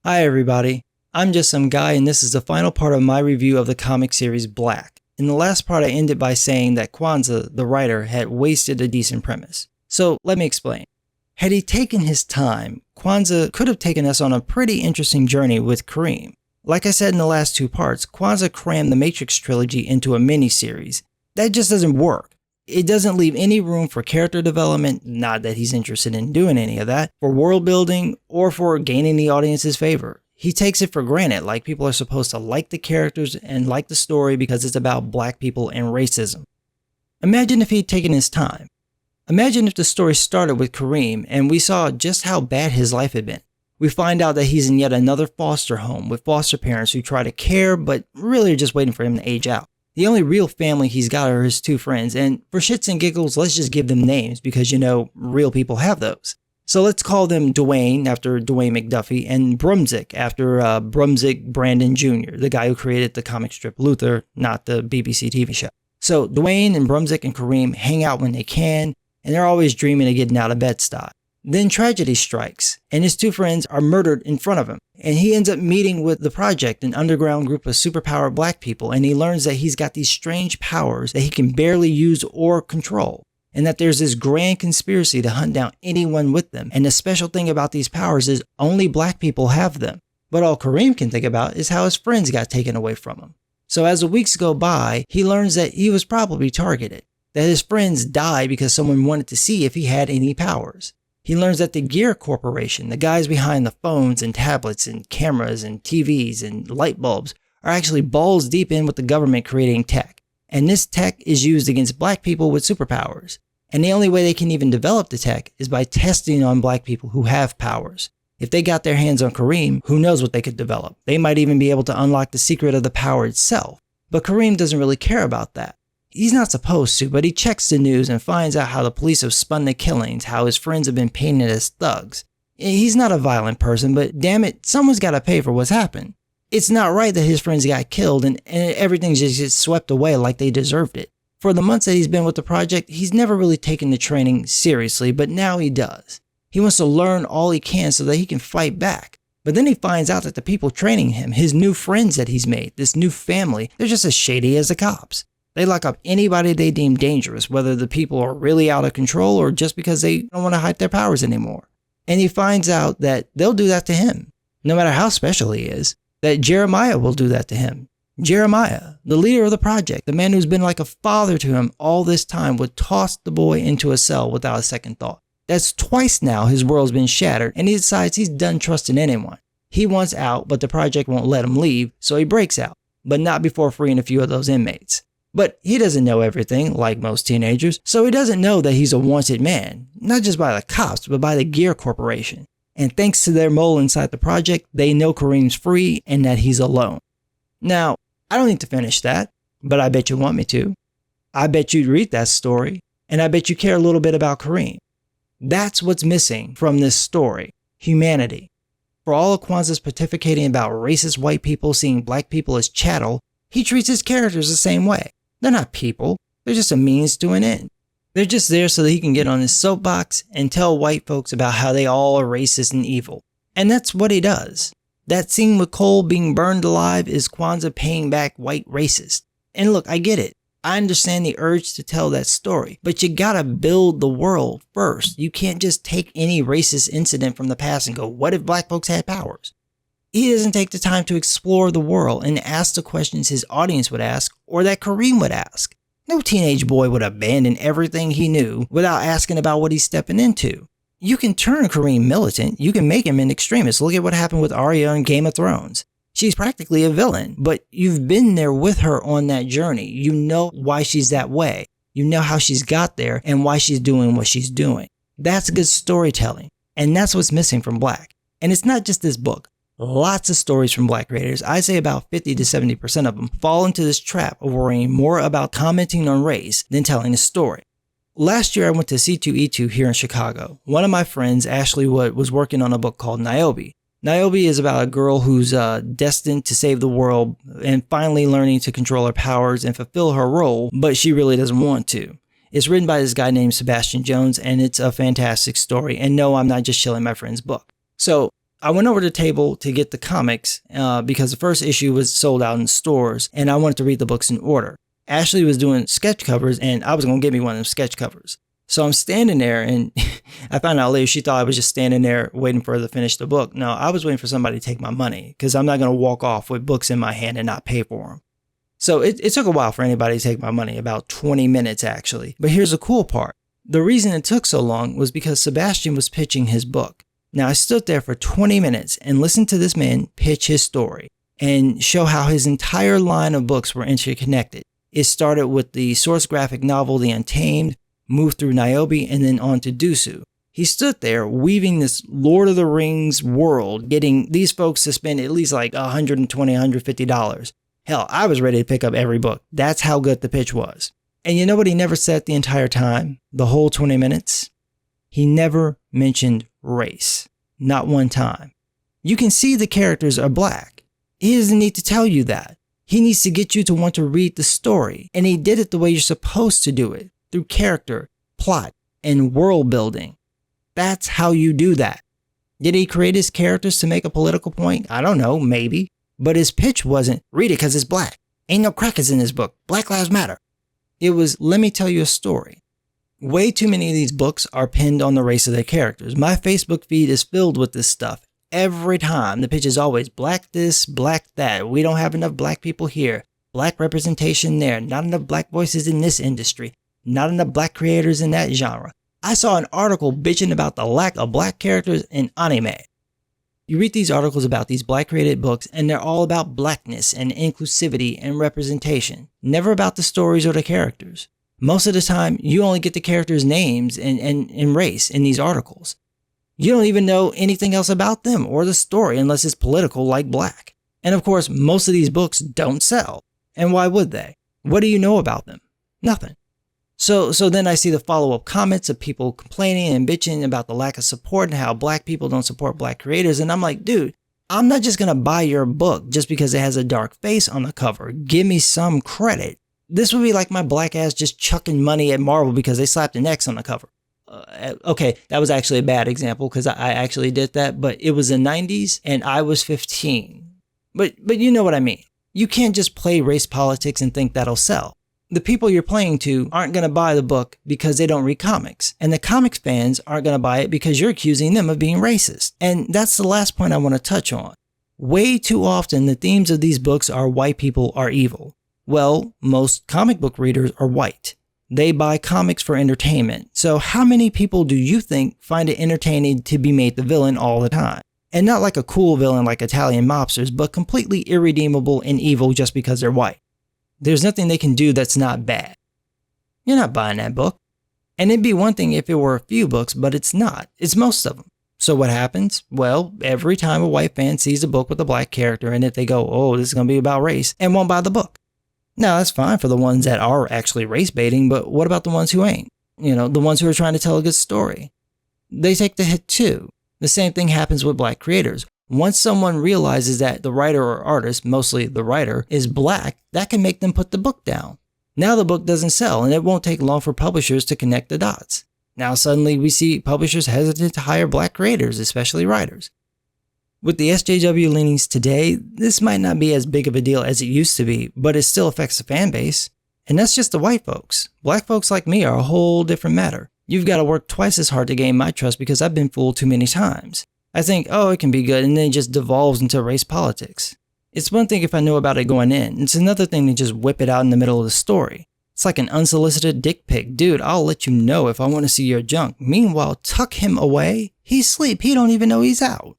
Hi everybody, I'm just some guy and this is the final part of my review of the comic series Black. In the last part I ended by saying that Kwanzaa, the writer, had wasted a decent premise. So let me explain. Had he taken his time, Kwanzaa could have taken us on a pretty interesting journey with Kareem. Like I said in the last two parts, Kwanzaa crammed the Matrix trilogy into a mini-series. That just doesn't work. It doesn't leave any room for character development, not that he's interested in doing any of that, for world building, or for gaining the audience's favor. He takes it for granted, like people are supposed to like the characters and like the story because it's about black people and racism. Imagine if he'd taken his time. Imagine if the story started with Kareem and we saw just how bad his life had been. We find out that he's in yet another foster home with foster parents who try to care but really are just waiting for him to age out. The only real family he's got are his two friends, and for shits and giggles, let's just give them names because, real people have those. So let's call them Dwayne after Dwayne McDuffie and Brumzik after Brumzik Brandon Jr., the guy who created the comic strip Luther, not the BBC TV show. So Dwayne and Brumzik and Kareem hang out when they can, and they're always dreaming of getting out of Bed-Stuy. Then tragedy strikes, and his two friends are murdered in front of him. And he ends up meeting with the Project, an underground group of superpowered black people, and he learns that he's got these strange powers that he can barely use or control. And that there's this grand conspiracy to hunt down anyone with them. And the special thing about these powers is only black people have them. But all Kareem can think about is how his friends got taken away from him. So as the weeks go by, he learns that he was probably targeted. That his friends died because someone wanted to see if he had any powers. He learns that the Gear Corporation, the guys behind the phones and tablets and cameras and TVs and light bulbs, are actually balls deep in with the government creating tech. And this tech is used against black people with superpowers. And the only way they can even develop the tech is by testing on black people who have powers. If they got their hands on Kareem, who knows what they could develop. They might even be able to unlock the secret of the power itself. But Kareem doesn't really care about that. He's not supposed to, but he checks the news and finds out how the police have spun the killings, how his friends have been painted as thugs. He's not a violent person, but damn it, someone's got to pay for what's happened. It's not right that his friends got killed and everything just gets swept away like they deserved it. For the months that he's been with the Project, he's never really taken the training seriously, but now he does. He wants to learn all he can so that he can fight back. But then he finds out that the people training him, his new friends that he's made, this new family, they're just as shady as the cops. They lock up anybody they deem dangerous, whether the people are really out of control or just because they don't want to hide their powers anymore. And he finds out that they'll do that to him, no matter how special he is, that Jeremiah will do that to him. Jeremiah, the leader of the Project, the man who's been like a father to him all this time, would toss the boy into a cell without a second thought. That's twice now his world's been shattered, and he decides he's done trusting anyone. He wants out, but the Project won't let him leave, so he breaks out, but not before freeing a few of those inmates. But he doesn't know everything, like most teenagers, so he doesn't know that he's a wanted man, not just by the cops, but by the Gear Corporation. And thanks to their mole inside the Project, they know Kareem's free and that he's alone. Now, I don't need to finish that, but I bet you want me to. I bet you'd read that story, and I bet you care a little bit about Kareem. That's what's missing from this story, humanity. For all of Kwanzaa's pontificating about racist white people seeing black people as chattel, he treats his characters the same way. They're not people, they're just a means to an end. They're just there so that he can get on his soapbox and tell white folks about how they all are racist and evil. And that's what he does. That scene with Cole being burned alive is Kwanzaa paying back white racists. And look, I get it. I understand the urge to tell that story, but you gotta build the world first. You can't just take any racist incident from the past and go, what if black folks had powers? He doesn't take the time to explore the world and ask the questions his audience would ask or that Kareem would ask. No teenage boy would abandon everything he knew without asking about what he's stepping into. You can turn Kareem militant, you can make him an extremist. Look at what happened with Arya in Game of Thrones. She's practically a villain, but you've been there with her on that journey. You know why she's that way. You know how she's got there and why she's doing what she's doing. That's good storytelling, and that's what's missing from Black. And it's not just this book. Lots of stories from Black creators, I'd say about 50 to 70% of them, fall into this trap of worrying more about commenting on race than telling a story. Last year I went to C2E2 here in Chicago. One of my friends, Ashley Wood, was working on a book called Niobe. Niobe is about a girl who's destined to save the world and finally learning to control her powers and fulfill her role, but she really doesn't want to. It's written by this guy named Sebastian Jones, and it's a fantastic story. And no, I'm not just shilling my friend's book. So I went over to the table to get the comics because the first issue was sold out in stores and I wanted to read the books in order. Ashley was doing sketch covers and I was going to get me one of them sketch covers. So I'm standing there and I found out later she thought I was just standing there waiting for her to finish the book. No, I was waiting for somebody to take my money because I'm not going to walk off with books in my hand and not pay for them. So it took a while for anybody to take my money, about 20 minutes actually. But here's the cool part. The reason it took so long was because Sebastian was pitching his book. Now I stood there for 20 minutes and listened to this man pitch his story and show how his entire line of books were interconnected. It started with the source graphic novel The Untamed, moved through Niobe, and then on to Dusu. He stood there weaving this Lord of the Rings world, getting these folks to spend at least like $120, $150. Hell, I was ready to pick up every book. That's how good the pitch was. And you know what he never said the entire time? The whole 20 minutes? He never mentioned race. Not one time. You can see the characters are black. He doesn't need to tell you that. He needs to get you to want to read the story. And he did it the way you're supposed to do it. Through character, plot, and world building. That's how you do that. Did he create his characters to make a political point? I don't know, maybe. But his pitch wasn't, read it because it's black. Ain't no crackers in this book. Black Lives Matter. It was, let me tell you a story. Way too many of these books are pinned on the race of their characters. My Facebook feed is filled with this stuff. Every time, the pitch is always black this, black that. We don't have enough black people here. Black representation there. Not enough black voices in this industry. Not enough black creators in that genre. I saw an article bitching about the lack of black characters in anime. You read these articles about these black created books and they're all about blackness and inclusivity and representation. Never about the stories or the characters. Most of the time, you only get the characters' names and race in these articles. You don't even know anything else about them or the story unless it's political like Black. And of course, most of these books don't sell. And why would they? What do you know about them? Nothing. So then I see the follow-up comments of people complaining and bitching about the lack of support and how black people don't support black creators. And I'm like, dude, I'm not just going to buy your book just because it has a dark face on the cover. Give me some credit. This would be like my black ass just chucking money at Marvel because they slapped an X on the cover. Okay, that was actually a bad example because I actually did that, but it was the 90s and I was 15. But you know what I mean. You can't just play race politics and think that'll sell. The people you're playing to aren't going to buy the book because they don't read comics. And the comics fans aren't going to buy it because you're accusing them of being racist. And that's the last point I want to touch on. Way too often, the themes of these books are white people are evil. Well, most comic book readers are white. They buy comics for entertainment. So how many people do you think find it entertaining to be made the villain all the time? And not like a cool villain like Italian mobsters, but completely irredeemable and evil just because they're white. There's nothing they can do that's not bad. You're not buying that book. And it'd be one thing if it were a few books, but it's not. It's most of them. So what happens? Well, every time a white fan sees a book with a black character in it, they go, oh, this is going to be about race, and won't buy the book. Now, that's fine for the ones that are actually race baiting, but what about the ones who ain't? You know, the ones who are trying to tell a good story. They take the hit too. The same thing happens with black creators. Once someone realizes that the writer or artist, mostly the writer, is black, that can make them put the book down. Now the book doesn't sell, and it won't take long for publishers to connect the dots. Now suddenly we see publishers hesitant to hire black creators, especially writers. With the SJW leanings today, this might not be as big of a deal as it used to be, but it still affects the fan base. And that's just the white folks. Black folks like me are a whole different matter. You've got to work twice as hard to gain my trust because I've been fooled too many times. I think, oh, it can be good, and then it just devolves into race politics. It's one thing if I know about it going in. It's another thing to just whip it out in the middle of the story. It's like an unsolicited dick pic. Dude, I'll let you know if I want to see your junk. Meanwhile, tuck him away. He's asleep. He don't even know he's out.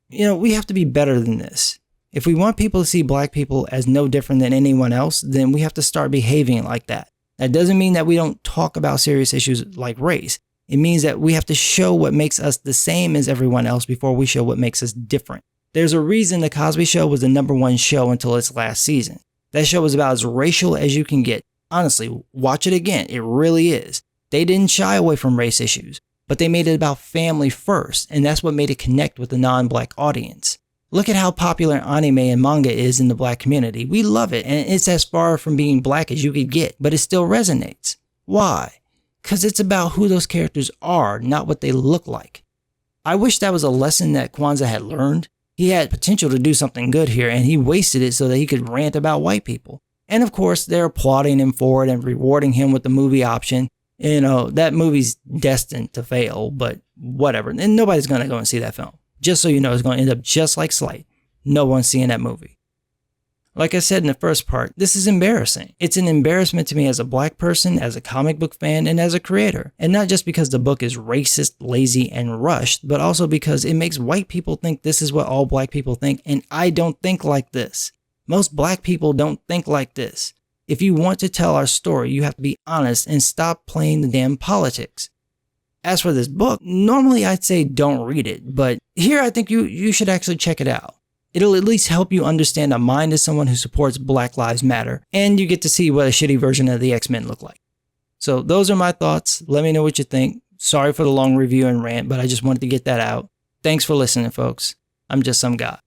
You know, we have to be better than this. If we want people to see black people as no different than anyone else, then we have to start behaving like that. That doesn't mean that we don't talk about serious issues like race. It means that we have to show what makes us the same as everyone else before we show what makes us different. There's a reason The Cosby Show was the #1 show until its last season. That show was about as racial as you can get. Honestly, watch it again. It really is. They didn't shy away from race issues, but they made it about family first, and that's what made it connect with the non-black audience. Look at how popular anime and manga is in the black community. We love it, and it's as far from being black as you could get, but it still resonates. Why? Because it's about who those characters are, not what they look like. I wish that was a lesson that Kwanzaa had learned. He had potential to do something good here, and he wasted it so that he could rant about white people. And of course, they're applauding him for it and rewarding him with the movie option. You know, that movie's destined to fail, but whatever. And nobody's going to go and see that film. Just so you know, it's going to end up just like Slight. No one's seeing that movie. Like I said in the first part, this is embarrassing. It's an embarrassment to me as a black person, as a comic book fan, and as a creator. And not just because the book is racist, lazy, and rushed, but also because it makes white people think this is what all black people think, and I don't think like this. Most black people don't think like this. If you want to tell our story, you have to be honest and stop playing the damn politics. As for this book, normally I'd say don't read it, but here I think you should actually check it out. It'll at least help you understand the mind of someone who supports Black Lives Matter, and you get to see what a shitty version of the X-Men look like. So those are my thoughts. Let me know what you think. Sorry for the long review and rant, but I just wanted to get that out. Thanks for listening, folks. I'm just some guy.